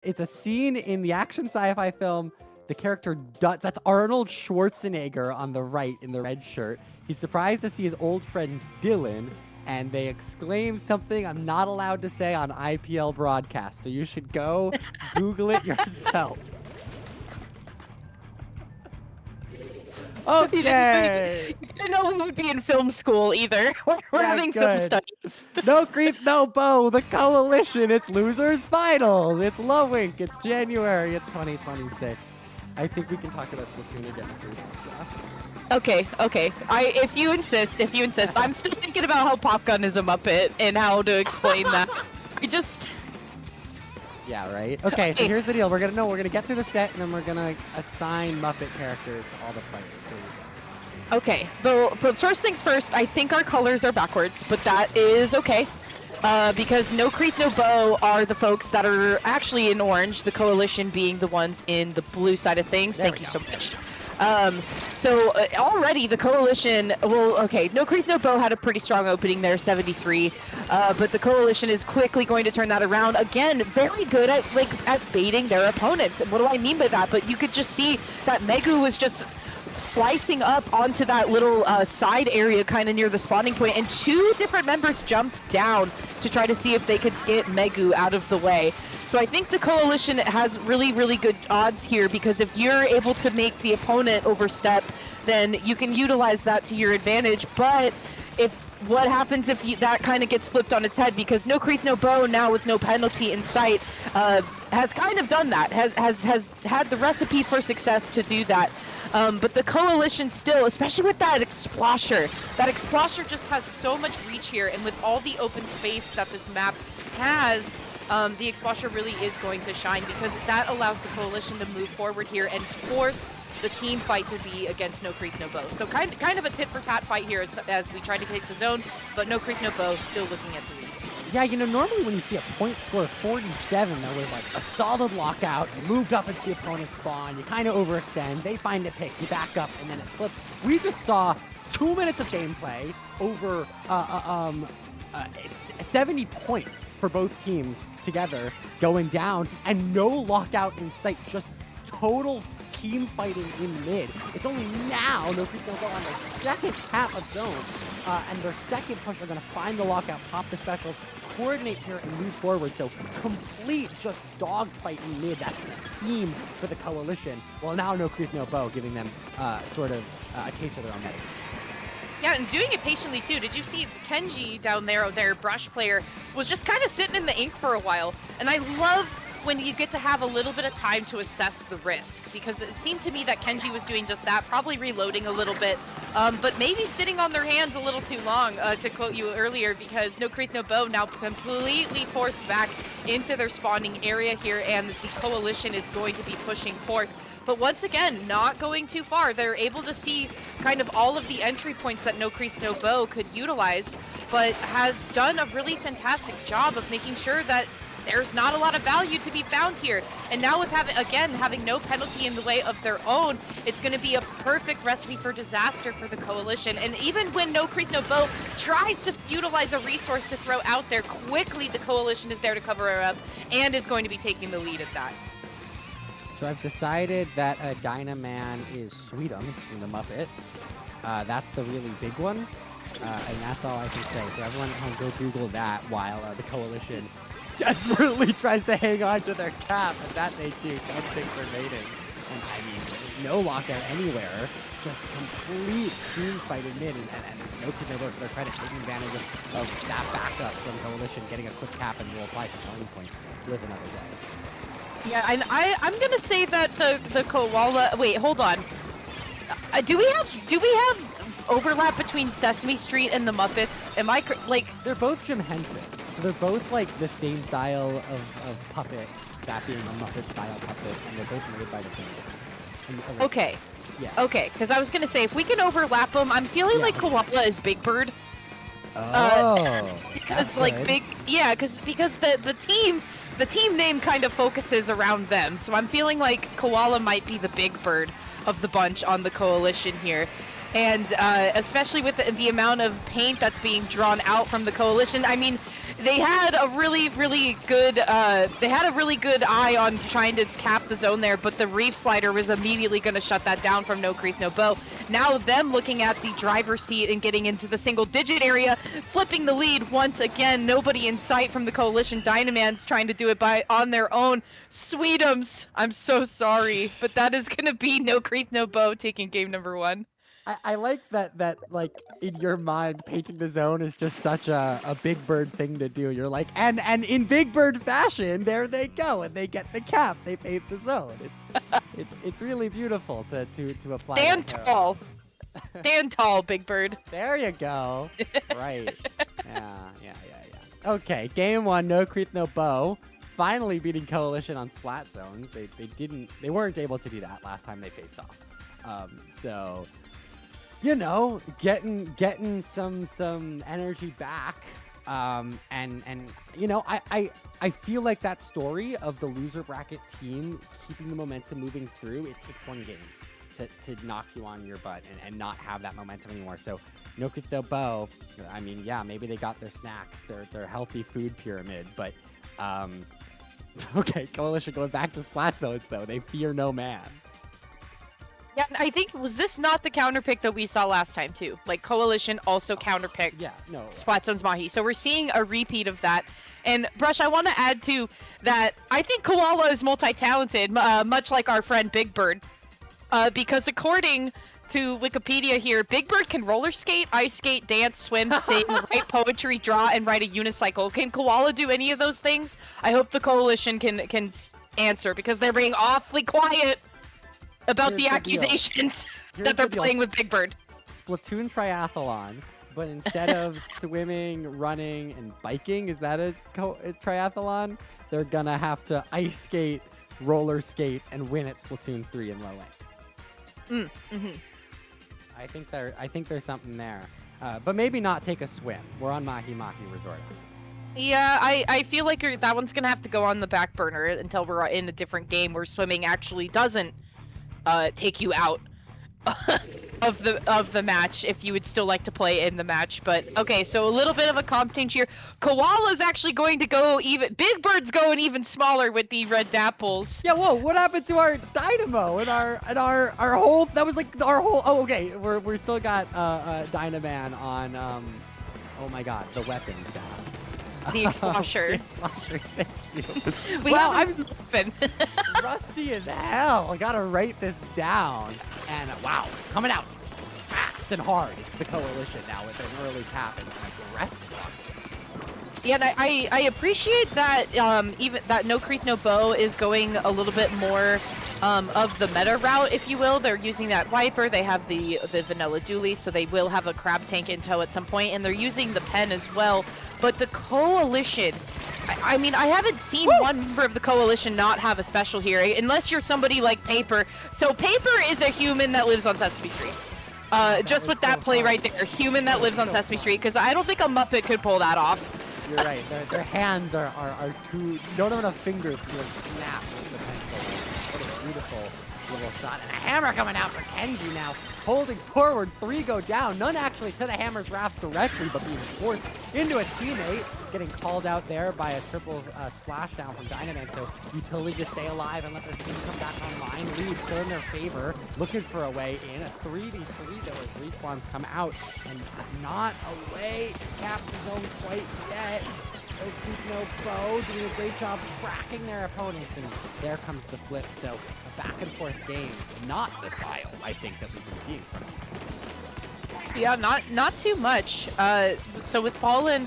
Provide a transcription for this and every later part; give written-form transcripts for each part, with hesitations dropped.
It's a scene in the action sci-fi film. The character, that's Arnold Schwarzenegger on the right in the red shirt. He's surprised to see his old friend Dylan, and they exclaim something I'm not allowed to say on IPL broadcast, so you should go Google it yourself. Okay. You didn't know we would be in film school either. We're having film studies. No creith, no bow. The Koalition. It's losers finals. It's low ink. It's January. It's 2026. I think we can talk about Splatoon again. Okay. If you insist. I'm still thinking about how Popgun is a Muppet and how to explain that. Yeah, right? Okay, so here's the deal. We're gonna get through the set, and then we're gonna assign Muppet characters to all the players. Okay, but first things first, I think our colors are backwards, but that is okay. Because no creith, no bow are the folks that are actually in orange, the Koalition being the ones in the blue side of things. Thank you so much. Already the Koalition, no creith, no bow had a pretty strong opening there, 73. But the Koalition is quickly going to turn that around. Again, very good at baiting their opponents. What do I mean by that? But you could just see that Megu was just slicing up onto that little side area kind of near the spawning point, and two different members jumped down to try to see if they could get Megu out of the way. So I think the Koalition has really, really good odds here, because if you're able to make the opponent overstep, then you can utilize that to your advantage. But what happens if that kind of gets flipped on its head? Because no creith, no bow now with no penalty in sight has kind of done that, has had the recipe for success to do that. But the Koalition still, especially with that Explosher just has so much reach here, and with all the open space that this map has, the Explosher really is going to shine, because that allows the Koalition to move forward here and force the team fight to be against no creith, no bow. So kind of a tit-for-tat fight here as we try to take the zone, but no creith, no bow still looking at the lead. Yeah, normally when you see a point score of 47 that was like a solid lockout, you moved up into the opponent's spawn, you kind of overextend, they find a pick, you back up, and then it flips. We just saw 2 minutes of gameplay over 70 points for both teams together going down, and no lockout in sight, just total team fighting in mid. It's only now no creith, no bow on their second half of zone, and their second push are going to find the lockout, pop the specials, coordinate here, and move forward. So complete just dogfight in mid. That's the theme for the Koalition. Well, now no creith, no bow, giving them sort of a taste of their own medicine. Yeah, and doing it patiently too. Did you see Kenji down there, their brush player, was just kind of sitting in the ink for a while. And I love when you get to have a little bit of time to assess the risk, because it seemed to me that Kenji was doing just that, probably reloading a little bit, but maybe sitting on their hands a little too long, to quote you earlier, because no creith, no bow now completely forced back into their spawning area here, and the Koalition is going to be pushing forth. But once again, not going too far. They're able to see kind of all of the entry points that no creith, no bow could utilize, but has done a really fantastic job of making sure that there's not a lot of value to be found here. And now with having no penalty in the way of their own, it's going to be a perfect recipe for disaster for the Koalition. And even when no creith, no bow tries to utilize a resource to throw out there, quickly the Koalition is there to cover her up and is going to be taking the lead at that. So I've decided that Dynaman is Sweetums from the Muppets. That's the really big one, and that's all I can say. So everyone can go Google that while the Koalition desperately tries to hang on to their cap, and that they do. Don't think they're mating. And I mean, no lockout anywhere, just complete team fight in mid, and no creith, no bow, to their credit, taking advantage of that backup from Koalition, getting a quick cap, and will apply some selling points to live another day. Yeah, and I'm gonna say that the Koala. Wait, hold on. Do we have overlap between Sesame Street and the Muppets? Am I like? They're both Jim Henson. So they're both like the same style of puppet, that being a Muppet style puppet, and they're both made by the same. Okay. Yeah. Okay, because I was gonna say if we can overlap them, I'm feeling like Koala is Big Bird. Oh. Because like good. Because the team name kind of focuses around them, so I'm feeling like Koala might be the Big Bird of the bunch on the Koalition here. And especially with the amount of paint that's being drawn out from the Koalition, I mean, they had a really good eye on trying to cap the zone there, but the Reef Slider was immediately going to shut that down from No Creith No Bow. Now them looking at the driver's seat and getting into the single-digit area, flipping the lead once again. Nobody in sight from the Coalition. Dynaman's trying to do it on their own. Sweetums, I'm so sorry, but that is going to be No Creith No Bow taking game number 1. I like that like in your mind painting the zone is just such a Big Bird thing to do. You're like, and in Big Bird fashion, there they go and they get the cap. They paint the zone. It's really beautiful to apply. Stand tall. Stand tall, Big Bird. There you go. Right. Yeah. Okay, game 1, No Creith No Bow. Finally beating Koalition on Splat zones. They weren't able to do that last time they faced off. So, you know, getting some energy back. And you know, I feel like that story of the loser bracket team keeping the momentum moving through, it takes one game to knock you on your butt and not have that momentum anymore. So No Creith No Bow, I mean, yeah, maybe they got their snacks, their healthy food pyramid, but okay, Koalition going back to Splat zones though. They fear no man. Yeah, I think, was this not the counterpick that we saw last time too? Like Koalition also counterpicked Splat Zones Mahi. So we're seeing a repeat of that. And Brush, I want to add to that, I think Koala is multi-talented, much like our friend Big Bird. Because according to Wikipedia here, Big Bird can roller skate, ice skate, dance, swim, sing, write poetry, draw, and ride a unicycle. Can Koala do any of those things? I hope the Coalition can answer, because they're being awfully quiet about the accusations that they're playing with Big Bird. Splatoon triathlon, but instead of swimming, running, and biking, is that a triathlon? They're gonna have to ice skate, roller skate, and win at Splatoon 3 in low end. I think there's something there, but maybe not take a swim. We're on Mahi Mahi Resort. Yeah, I feel like that one's gonna have to go on the back burner until we're in a different game where swimming actually doesn't take you out of the match if you would still like to play in the match. But okay, so a little bit of a comp change here. Koala's actually going to go even. Big Bird's going even smaller with the red dapples. Yeah, whoa! What happened to our Dynamo and our whole? That was like our whole. Oh, okay. We're still got Dynaman on. Oh my God, the weapons down. The Explosher. Thank you. Wow, I'm rusty as hell. I gotta write this down. And wow, coming out fast and hard. It's the Koalition now with an early cap and aggressive. Yeah, and I appreciate that even that No Creith No Bow is going a little bit more of the meta route, if you will. They're using that Viper. They have the Vanilla Dually, so they will have a Crab Tank in tow at some point, and they're using the Pen as well. But the Koalition, I mean, I haven't seen one member of the Koalition not have a special here, unless you're somebody like Paper. So Paper is a human that lives on Sesame Street. Just with that play right there, human that lives on Sesame Street, because I don't think a Muppet could pull that off. You're right. Their hands are too. Don't have enough fingers to snap with the pencil. What a beautiful little shot. And a hammer coming out for Kenji now. Holding forward, 3 go down. None actually to the hammer's wrath directly, but being forced into a teammate. Getting called out there by a triple splashdown from Dynamite. So utility to stay alive and let their team come back online. Lead still in their favor. Looking for a way in. A 3v3 though as respawns come out. And not a way to cap the zone quite yet. No Creith No Bow doing a great job tracking their opponents. And there comes the flip. So a back and forth game. Not the style, I think, that we've been seeing from them. Yeah, not too much. So with Pollen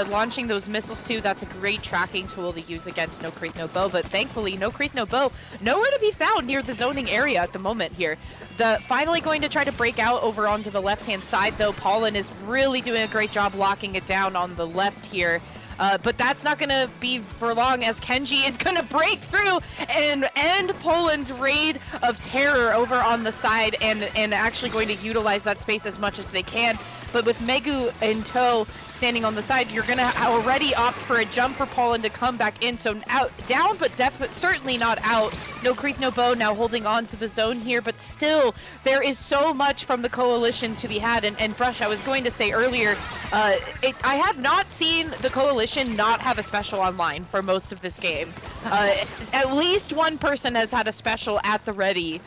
launching those missiles too, that's a great tracking tool to use against No Creith No Bow, but thankfully No Creith No Bow nowhere to be found near the zoning area at the moment here. Finally going to try to break out over onto the left-hand side though. Pollen is really doing a great job locking it down on the left here. But that's not going to be for long, as Kenji is going to break through and end Poland's raid of terror over on the side and actually going to utilize that space as much as they can. But but with Megu in tow standing on the side, you're going to already opt for a jump for Paulin to come back in. So down, but certainly not out. No creith, no bow now holding on to the zone here, but still there is so much from the Koalition to be had. And Brush, I was going to say earlier, I have not seen the Koalition not have a special online for most of this game. At least one person has had a special at the ready.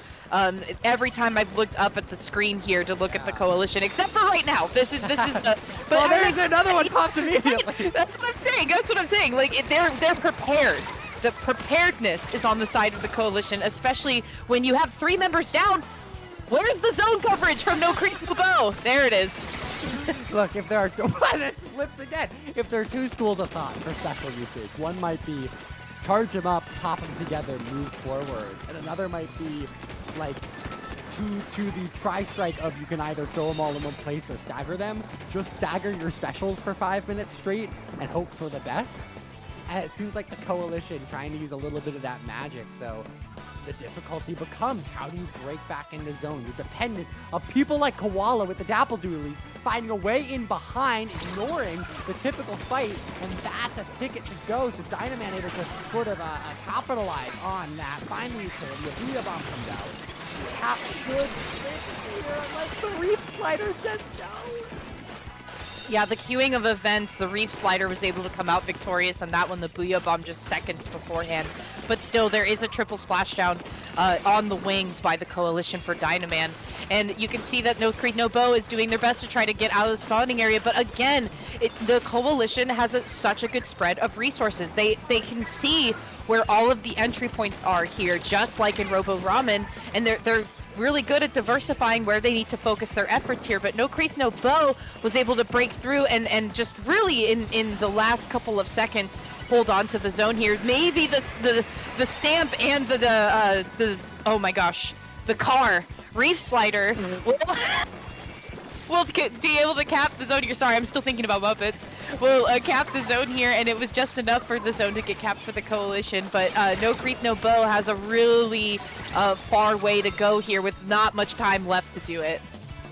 Every time I've looked up at the screen here to look at the Koalition, except for right now. This is the. But well, there's another one popped immediately. That's what I'm saying. That's what I'm saying. Like they're prepared. The preparedness is on the side of the Koalition, especially when you have 3 members down. Where's the zone coverage from No Creith, No Bow? There it is. Look, if there are it flips again. If there are 2 schools of thought for special usage, one might be charge them up, top them together, move forward, and another might be like to the tri-strike of you can either throw them all in one place or stagger them. Just stagger your specials for 5 minutes straight and hope for the best. And it seems like the Koalition trying to use a little bit of that magic, so the difficulty becomes how do you break back into zone? Your dependence of people like Koala with the Dapple Dualies finding a way in behind, ignoring the typical fight, and that's a ticket to go. So Dynaman able to sort of capitalize on that. Finally, the Vita Bomb comes out. Cap should fit here unless the Reef Slider says no. Yeah, the queuing of events, the Reef Slider was able to come out victorious on that one, the Booyah Bomb just seconds beforehand. But still, there is a triple splashdown on the wings by the Koalition for Dynaman. And you can see that No Creith, No Bow is doing their best to try to get out of the spawning area. But again, the Koalition has such a good spread of resources. They can see where all of the entry points are here, just like in Robo Ramen. And they're really good at diversifying where they need to focus their efforts here, but No Creith, No Bow was able to break through and just really in the last couple of seconds hold on to the zone here. Maybe the stamp and the oh my gosh, the car Reef Slider will be able to cap the zone here. Sorry, I'm still thinking about Muppets. Will cap the zone here, and it was just enough for the zone to get capped for the Koalition. But No Creith, No Bow has a really far way to go here with not much time left to do it.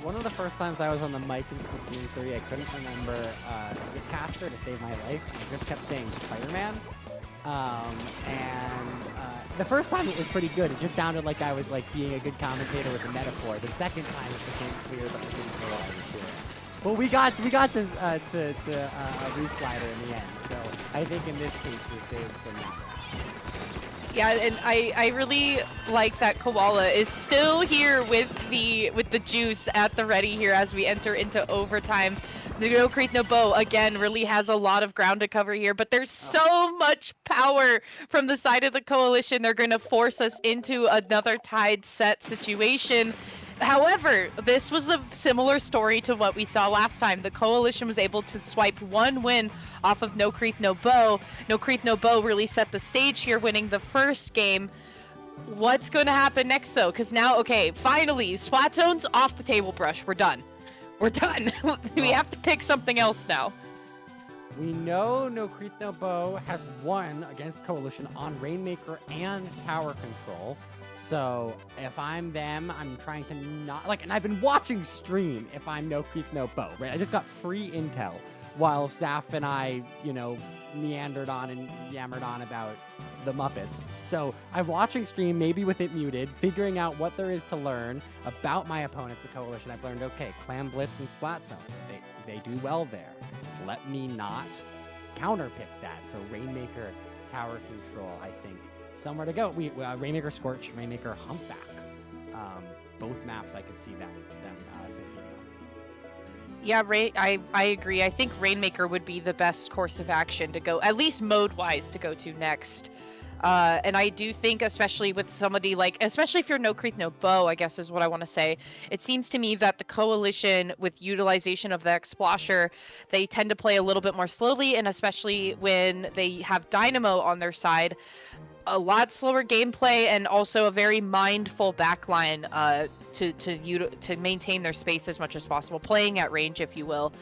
One of the first times I was on the mic in Splatoon 3, I couldn't remember the caster to save my life. I just kept saying Spider-Man. The first time it was pretty good. It just sounded like I was like being a good commentator with a metaphor. The second time it became clear that I didn't know what I was doing. But we got to Reef Slider in the end. So I think in this case we saved the match. Yeah, and I really like that Koala is still here with the juice at the ready here as we enter into overtime. The No Creith, No Bow, again, really has a lot of ground to cover here, but there's so much power from the side of the Koalition. They're going to force us into another tied set situation. However, this was a similar story to what we saw last time. The Koalition was able to swipe 1 win off of No Creith, No Bow. No Creith, No Bow really set the stage here, winning the first game. What's going to happen next, though? Because now, okay, finally, Splat Zone's off the table, Brush. We're done. We're done. We have to pick something else now. We know No Creith, No Bow has won against Koalition on Rainmaker and Tower Control. So if I'm them, I'm trying to not and I've been watching stream if I'm No Creith, No Bow, right? I just got free intel while Zaf and I, meandered on and yammered on about the Muppets. So I'm watching stream, maybe with it muted, figuring out what there is to learn about my opponents, the Koalition. I've learned, okay, Clam Blitz and Splat Zone, they do well there. Let me not counterpick that. So Rainmaker, Tower Control, I think. Somewhere to go. Rainmaker Scorch, Rainmaker Humpback. Both maps I could see them succeeding on. Yeah, I agree. I think Rainmaker would be the best course of action to go, at least mode-wise, to go to next. And I do think, especially with somebody especially if you're No Creith, No Bow, I guess is what I want to say. It seems to me that the Koalition, with utilization of the X-Splasher, they tend to play a little bit more slowly, and especially when they have Dynamo on their side, a lot slower gameplay and also a very mindful backline to maintain their space as much as possible, playing at range, if you will.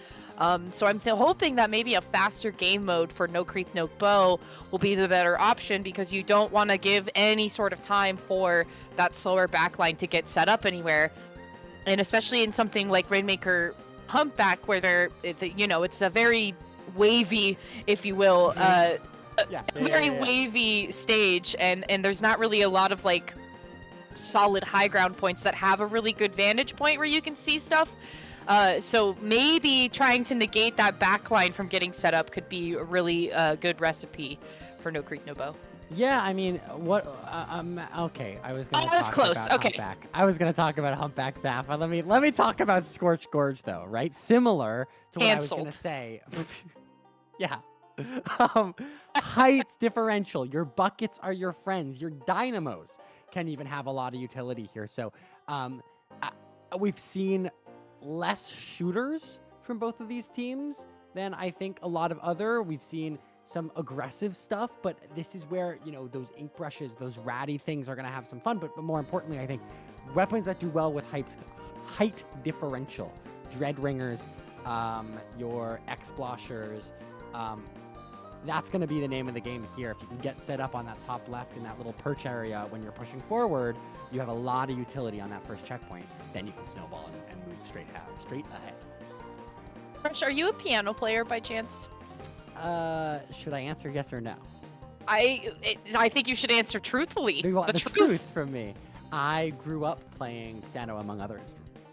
So I'm hoping that maybe a faster game mode for No Creith, No Bow will be the better option, because you don't want to give any sort of time for that slower backline to get set up anywhere. And especially in something like Rainmaker humpback where it's a very wavy, if you will, very wavy stage, and there's not really a lot of like solid high ground points that have a really good vantage point where you can see stuff. So maybe trying to negate that backline from getting set up could be a really good recipe for No Creith No Bow. Yeah, I mean, what? Okay, I was gonna. I was close. About okay. Humpback. I was gonna talk about Humpback Zappa. Let me talk about Scorched Gorge though, right? Similar to what Cancelled. I was gonna say. Yeah. Height differential. Your buckets are your friends. Your dynamos can even have a lot of utility here. So, we've seen less shooters from both of these teams than I think a lot of other. We've seen some aggressive stuff, but this is where, those ink brushes, those ratty things are going to have some fun. But more importantly, I think weapons that do well with height differential, Dread Ringers, your X-Bloshers, that's going to be the name of the game here. If you can get set up on that top left in that little perch area when you're pushing forward, you have a lot of utility on that first checkpoint. Then you can snowball and move straight ahead. Fresh, are you a piano player by chance? Should I answer yes or no? I think you should answer truthfully. You want the truth from me. I grew up playing piano among other instruments.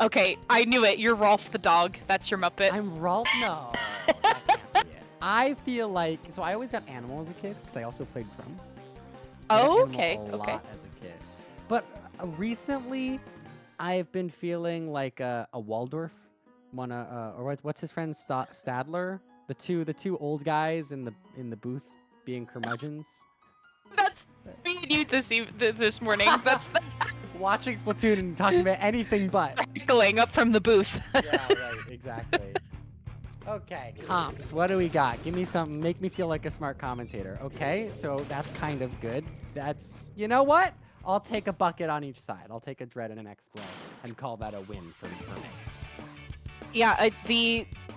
Okay, I knew it. You're Rolf the dog. That's your Muppet. I'm Rolf? No. That can't be it. I feel like, so I always got animal as a kid because I also played drums. Oh, okay. A lot as a kid. But recently, I've been feeling like a Waldorf. Or what's his friend Stadler? The two old guys in the booth being curmudgeons. That's me and you this morning. That's watching Splatoon and talking about anything but going up from the booth. Yeah, right, exactly. Okay, comps. What do we got? Give me something. Make me feel like a smart commentator. Okay, so that's kind of good. You know what? I'll take a bucket on each side. I'll take a Dread and an X-Blow and call that a win for me. Yeah,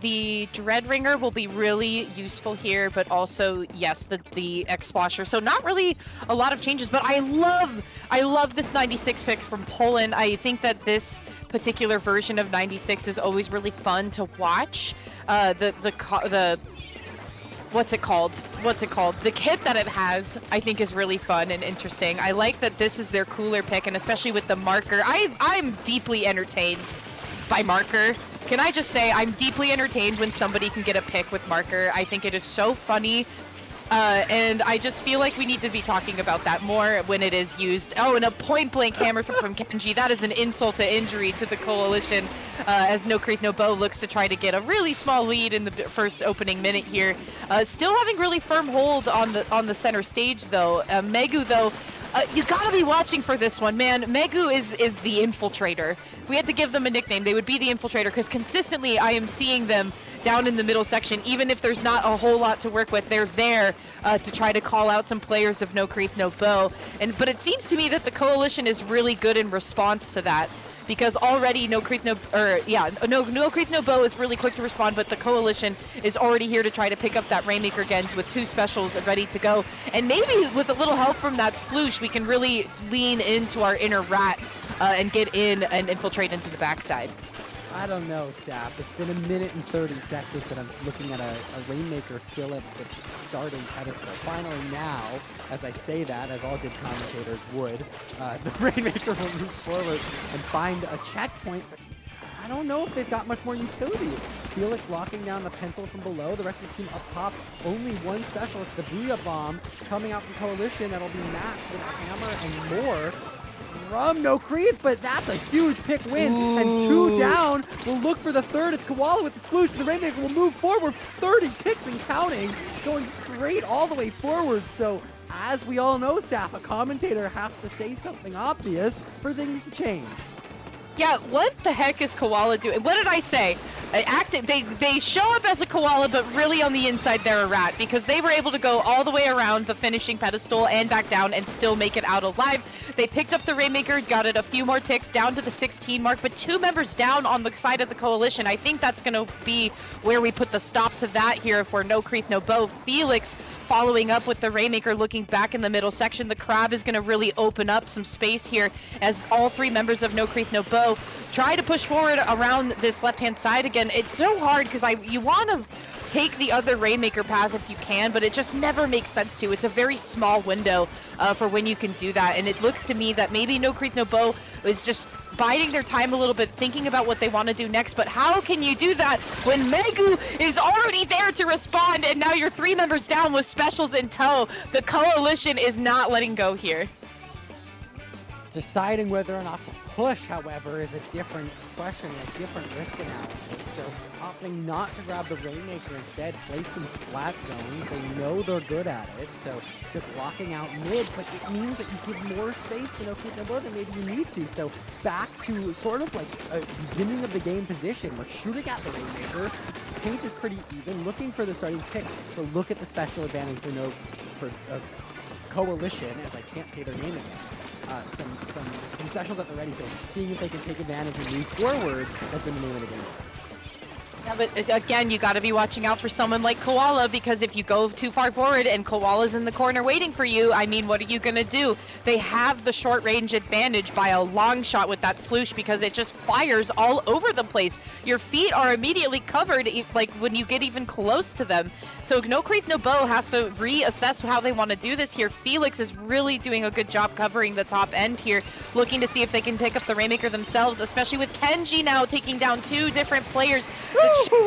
the Dread Ringer will be really useful here, but also, yes, the X-Splasher. So not really a lot of changes, but I love this 96 pick from Poland. I think that this particular version of 96 is always really fun to watch. What's it called? The kit that it has, I think, is really fun and interesting. I like that this is their cooler pick, and especially with the marker. I'm deeply entertained by marker. Can I just say I'm deeply entertained when somebody can get a pick with marker. I think it is so funny, and I just feel like we need to be talking about that more when it is used. Oh, and a point-blank hammer from Kenji. That is an insult to injury to the Koalition, as No Creith No Bow looks to try to get a really small lead in the first opening minute here. Still having really firm hold on the center stage, though. Megu, though, you gotta be watching for this one, man. Megu is the infiltrator. If we had to give them a nickname, they would be the infiltrator, because consistently I am seeing them down in the middle section. Even if there's not a whole lot to work with, they're there to try to call out some players of No Creith No Bow. But it seems to me that the Koalition is really good in response to that, because already No Creith No Bow is really quick to respond, but the Koalition is already here to try to pick up that Rainmaker Gens with 2 specials ready to go. And maybe with a little help from that sploosh, we can really lean into our inner rat and get in and infiltrate into the backside. I don't know, Sap. It's been 1 minute and 30 seconds that I'm looking at a Rainmaker still at the starting pedestal. Finally now, as I say that, as all good commentators would, the Rainmaker will move forward and find a checkpoint. I don't know if they've got much more utility. Felix locking down the pencil from below. The rest of the team up top. Only one special. It's the Booyah Bomb coming out from Koalition. That'll be matched with a hammer and more from No Creith, but that's a huge pick win. Ooh. And 2 down. We'll look for the third. It's Koala with the sploosh. The Rainmaker will move forward. 30 ticks and counting, going straight all the way forward. So, as we all know, Saf, a commentator has to say something obvious for things to change. Yeah, what the heck is Koala doing? What did I say? They show up as a koala, but really on the inside they're a rat, because they were able to go all the way around the finishing pedestal and back down and still make it out alive. They picked up the Rainmaker, got it a few more ticks down to the 16 mark, but 2 members down on the side of the Coalition. I think that's going to be where we put the stop to that here if we're no creith, no bow. Felix following up with the Rainmaker, looking back in the middle section. The Crab is going to really open up some space here as all 3 members of No Creith, No Bow try to push forward around this left-hand side again. It's so hard because you want to take the other Rainmaker path if you can, but it just never makes sense to. It's a very small window for when you can do that, and it looks to me that maybe No Creith, No Bow is just biding their time a little bit, thinking about what they want to do next. But how can you do that when Megu is already there to respond, and now you're 3 members down with specials in tow? The Coalition is not letting go here. Deciding whether or not to push, however, is a different question, a different risk analysis. So opting not to grab the Rainmaker, instead place some splat zones. They know they're good at it, so just blocking out mid, but it means that you give more space to No Creith, No Bow than maybe you need to. So back to sort of like a beginning of the game position. We're shooting at the Rainmaker. Paint is pretty even, looking for the starting pick. So look at the special advantage for Koalition, as I can't say their name again. Some specials at the ready, so seeing if they can take advantage and move forward has been the name of the game. Yeah, but again, you got to be watching out for someone like Koala, because if you go too far forward and Koala's in the corner waiting for you, I mean, what are you going to do? They have the short range advantage by a long shot with that sploosh, because it just fires all over the place. Your feet are immediately covered, like when you get even close to them. So No Creith, No Bow has to reassess how they want to do this here. Felix is really doing a good job covering the top end here, looking to see if they can pick up the Rainmaker themselves, especially with Kenji now taking down 2 different players.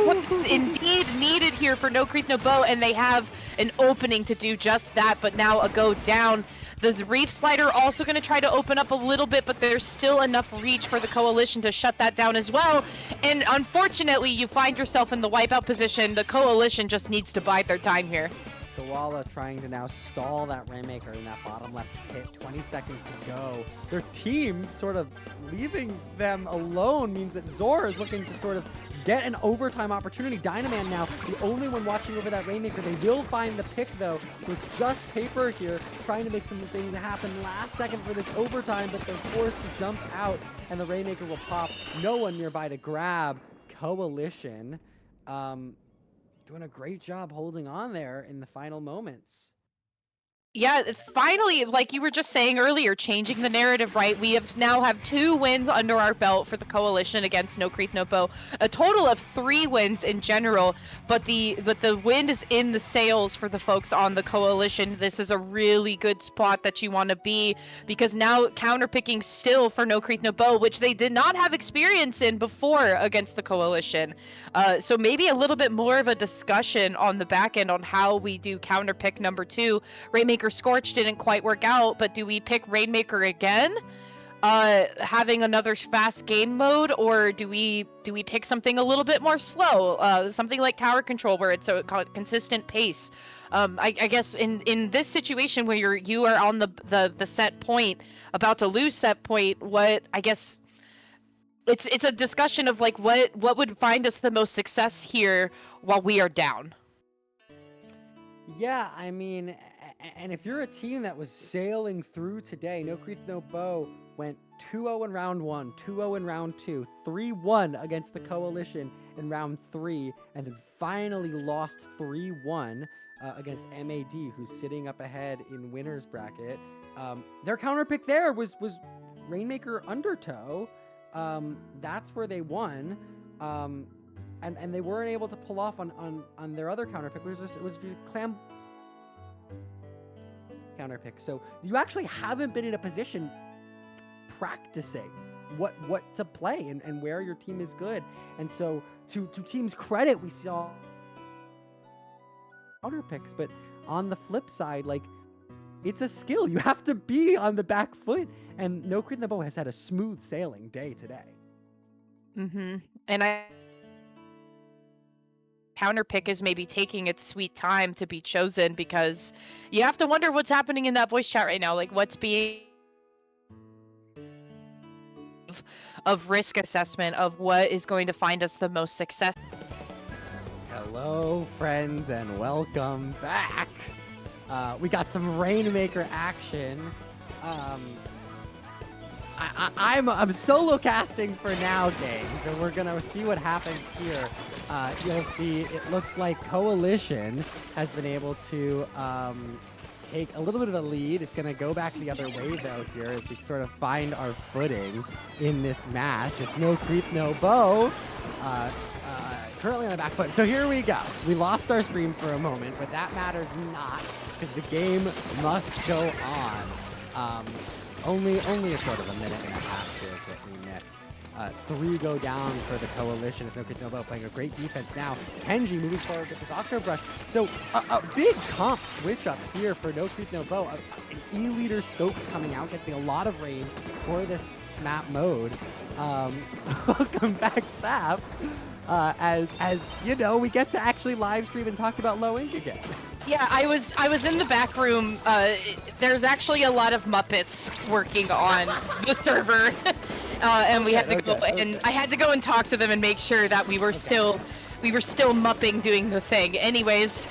What's indeed needed here for No Creith, No Bow, and they have an opening to do just that, but now a go down. The Reef Slider also going to try to open up a little bit, but there's still enough reach for the Coalition to shut that down as well. And unfortunately, you find yourself in the wipeout position. The Coalition just needs to bide their time here. Koala trying to now stall that Rainmaker in that bottom left pit. 20 seconds to go. Their team sort of leaving them alone means that Zora is looking to sort of get an overtime opportunity. Dynaman now, the only one watching over that Rainmaker. They will find the pick though, so it's just Paper here trying to make some things happen last second for this overtime, but they're forced to jump out and the Rainmaker will pop. No one nearby to grab. Koalition doing a great job holding on there in the final moments. Yeah, finally, like you were just saying earlier, changing the narrative, right? We now have 2 wins under our belt for the Coalition against No Creith, No Bow. A total of 3 wins in general, but the wind is in the sails for the folks on the Coalition. This is a really good spot that you want to be, because now counterpicking still for No Creith, No Bow, which they did not have experience in before against the Coalition. So maybe a little bit more of a discussion on the back end on how we do counterpick number 2. Rainmaker Scorch didn't quite work out, but do we pick Rainmaker again? Having another fast game mode, or do we pick something a little bit more slow? Something like Tower Control, where it's a consistent pace. I guess in this situation where you are on the set point, about to lose set point, what I guess it's a discussion of like what would find us the most success here while we are down. Yeah, I mean, and if you're a team that was sailing through today, No Creith, No Bow went 2-0 in round 1, 2-0 in round 2, 3-1 against the Coalition in round 3, and then finally lost 3-1 against MAD, who's sitting up ahead in winner's bracket. Their counterpick there was Rainmaker Undertow. That's where they won. And they weren't able to pull off on their other counterpick. It was Clam counterpick. So you actually haven't been in a position practicing what to play and where your team is good. And so to team's credit, we saw counterpicks, but on the flip side, like, it's a skill. You have to be on the back foot, and No Creith, No Bow has had a smooth sailing day today. And counterpick is maybe taking its sweet time to be chosen, because you have to wonder what's happening in that voice chat right now. Like, what's being of risk assessment of what is going to find us the most success. Hello, friends, and welcome back. We got some Rainmaker action. I'm solo casting for now, gang, so we're gonna see what happens here. You'll see it looks like Koalition has been able to take a little bit of a lead. It's gonna go back the other way though here as we sort of find our footing in this match. It's no creith, no bow. Currently on the back foot. So here we go. We lost our stream for a moment, but that matters not because the game must go on. Only a sort of a minute and a half here is what we missed. 3 go down for the Koalition. It's no creith, no bow playing a great defense now. Kenji moving forward with his Octo Brush. So a big comp switch up here for no creith, no bow. An E-leader scope coming out, getting a lot of range for this map mode. Welcome back, Sap. As you know, we get to actually live stream and talk about Low Ink again. Yeah, I was in the back room. There's actually a lot of Muppets working on the server, and we had to go and I had to go and talk to them and make sure that we were still mupping doing the thing. Anyways,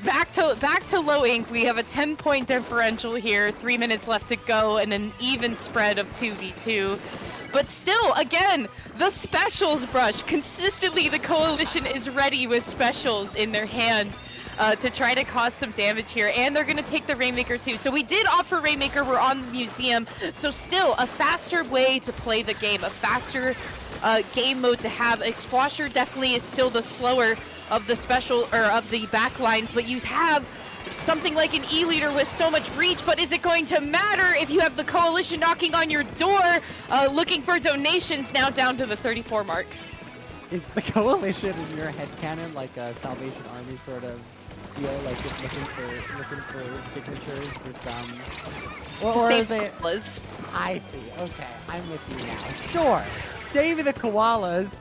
back to Low Ink. We have a 10-point differential here. 3 minutes left to go, and an even spread of 2v2. But still, again, the specials brush. Consistently, the Koalition is ready with specials in their hands to try to cause some damage here. And they're going to take the Rainmaker too. So we did opt for Rainmaker. We're on the Museum. So still, a faster way to play the game. A faster game mode to have. Explosher definitely is still the slower of the special, or of the backlines. But you have something like an E-leader with so much reach, but is it going to matter if you have the Koalition knocking on your door, looking for donations now down to the 34 mark? Is the Koalition in your headcanon like a Salvation Army sort of deal, like just looking for signatures for some? Or is it? Koalas. I see. Okay, I'm with you now. Sure, save the koalas.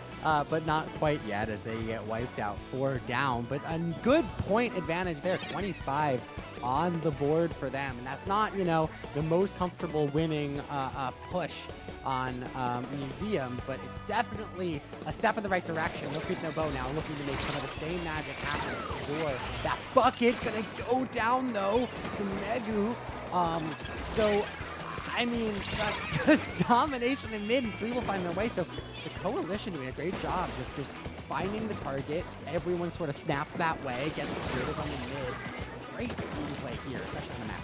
But not quite yet as they get wiped out 4 down. But a good point advantage there, 25 on the board for them. And that's not, you know, the most comfortable winning push on Museum, but it's definitely a step in the right direction. No creith, no bow now, looking to make some of the same magic happen at the door. That bucket gonna go down though to Megu. So I mean, just domination in mid, and 3 will find their way. So the Koalition doing a great job just finding the target. Everyone sort of snaps that way, gets rid of them in mid. Great team play here, especially on the map.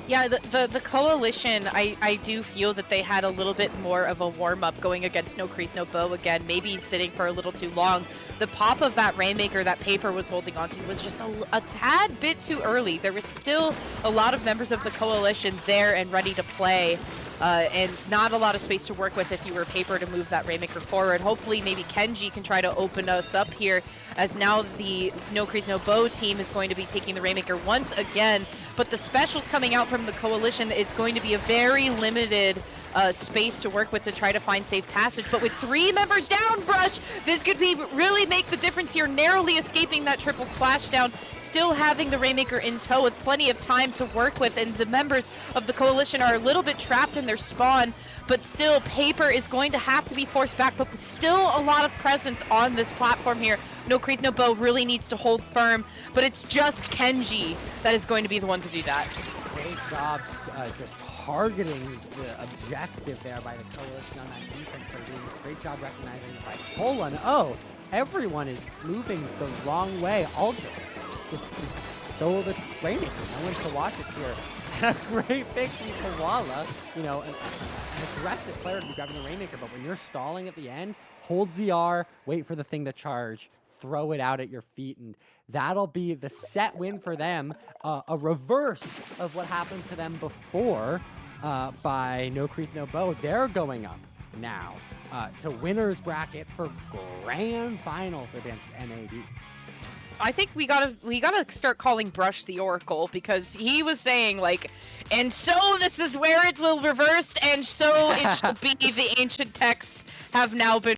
Yeah, the Koalition, I do feel that they had a little bit more of a warm-up going against no creith, no bow again, maybe sitting for a little too long. The pop of that Rainmaker that Paper was holding onto was just a tad bit too early. There was still a lot of members of the Koalition there and ready to play, and not a lot of space to work with if you were Paper to move that Rainmaker forward. Hopefully maybe Kenji can try to open us up here, as now the no creith, no bow team is going to be taking the Rainmaker once again. But the specials coming out from the Koalition, it's going to be a very limited space to work with to try to find safe passage. But with 3 members down, Brush, this could be really make the difference here, narrowly escaping that triple splashdown, still having the Rainmaker in tow with plenty of time to work with, and the members of the Koalition are a little bit trapped in their spawn, but still Paper is going to have to be forced back, but still a lot of presence on this platform here. No creith, no bow really needs to hold firm, but it's just Kenji that is going to be the one to do that. Great job just targeting the objective there by the Koalition on that defense. They're doing a great job recognizing it by Poland. Oh, everyone is moving the wrong way. Alter just solo the Rainmaker. No one to watch it here. And a great victory for Walla. You know, an aggressive player to be grabbing the Rainmaker, but when you're stalling at the end, hold ZR, wait for the thing to charge, throw it out at your feet, and that'll be the set win for them. A reverse of what happened to them before by no creith, no bow. They're going up now to winner's bracket for grand finals against NAD. I think we gotta start calling Brush the Oracle, because he was saying like, and so this is where it will reverse, and so it shall be. The ancient texts have now been